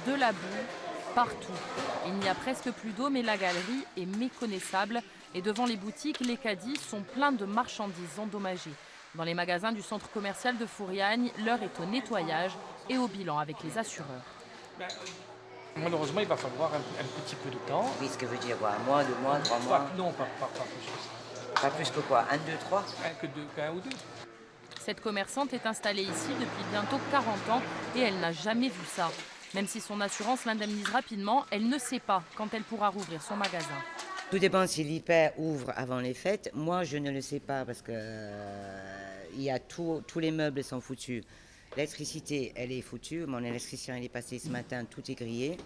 de la boue, partout. Il n'y a presque plus d'eau, mais la galerie est méconnaissable. Et devant les boutiques, les caddies sont pleins de marchandises endommagées. Dans les magasins du centre commercial de Fouriagne, l'heure est au nettoyage et au bilan avec les assureurs. Malheureusement, il va falloir un petit peu de temps. Oui, ce que veut dire quoi? Un mois, 2 mois, 3 mois? Non, pas plus que ça. Pas plus que quoi? Un, deux, trois? Qu'un ou deux. Cette commerçante est installée ici depuis bientôt 40 ans et elle n'a jamais vu ça. Même si son assurance l'indemnise rapidement, elle ne sait pas quand elle pourra rouvrir son magasin. Tout dépend si l'hyper ouvre avant les fêtes. Moi, je ne le sais pas parce que tous les meubles sont foutus. L'électricité, elle est foutue. Mon électricien, il est passé ce matin, tout est grillé.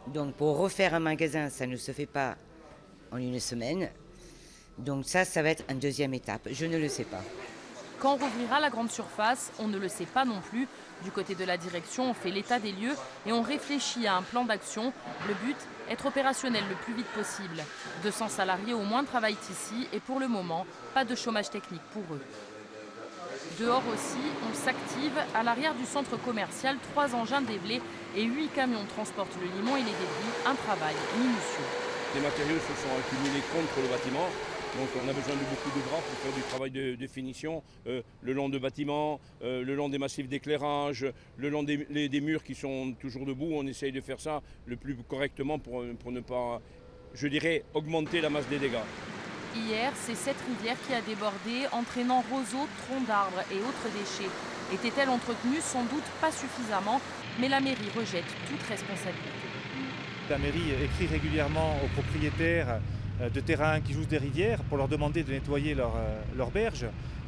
Donc, pour refaire un magasin, ça ne se fait pas en une semaine. Donc ça va être une deuxième étape. Je ne le sais pas. Quand rouvrira la grande surface, on ne le sait pas non plus. Du côté de la direction, on fait l'état des lieux et on réfléchit à un plan d'action. Le but, être opérationnel le plus vite possible. 200 salariés au moins travaillent ici et pour le moment, pas de chômage technique pour eux. Dehors aussi, on s'active. À l'arrière du centre commercial, 3 engins déblés et 8 camions transportent le limon et les débris. Un travail minutieux. Les matériaux se sont accumulés contre le bâtiment. Donc on a besoin de beaucoup de bras pour faire du travail de finition, le long de bâtiments, le long des massifs d'éclairage, le long des murs qui sont toujours debout. On essaye de faire ça le plus correctement pour ne pas, je dirais, augmenter la masse des dégâts. Hier, c'est cette rivière qui a débordé, entraînant roseaux, troncs d'arbres et autres déchets. Était-elle entretenue? Sans doute pas suffisamment, mais la mairie rejette toute responsabilité. La mairie écrit régulièrement aux propriétaires de terrains qui jouent des rivières pour leur demander de nettoyer leurs berges,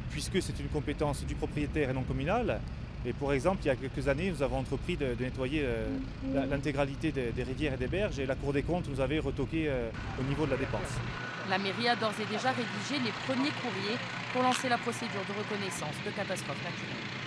puisque c'est une compétence du propriétaire et non communale. Et pour exemple, il y a quelques années, nous avons entrepris de nettoyer l'intégralité des rivières et des berges, et la Cour des comptes nous avait retoqué au niveau de la dépense. La mairie a d'ores et déjà rédigé les premiers courriers pour lancer la procédure de reconnaissance de catastrophe naturelle.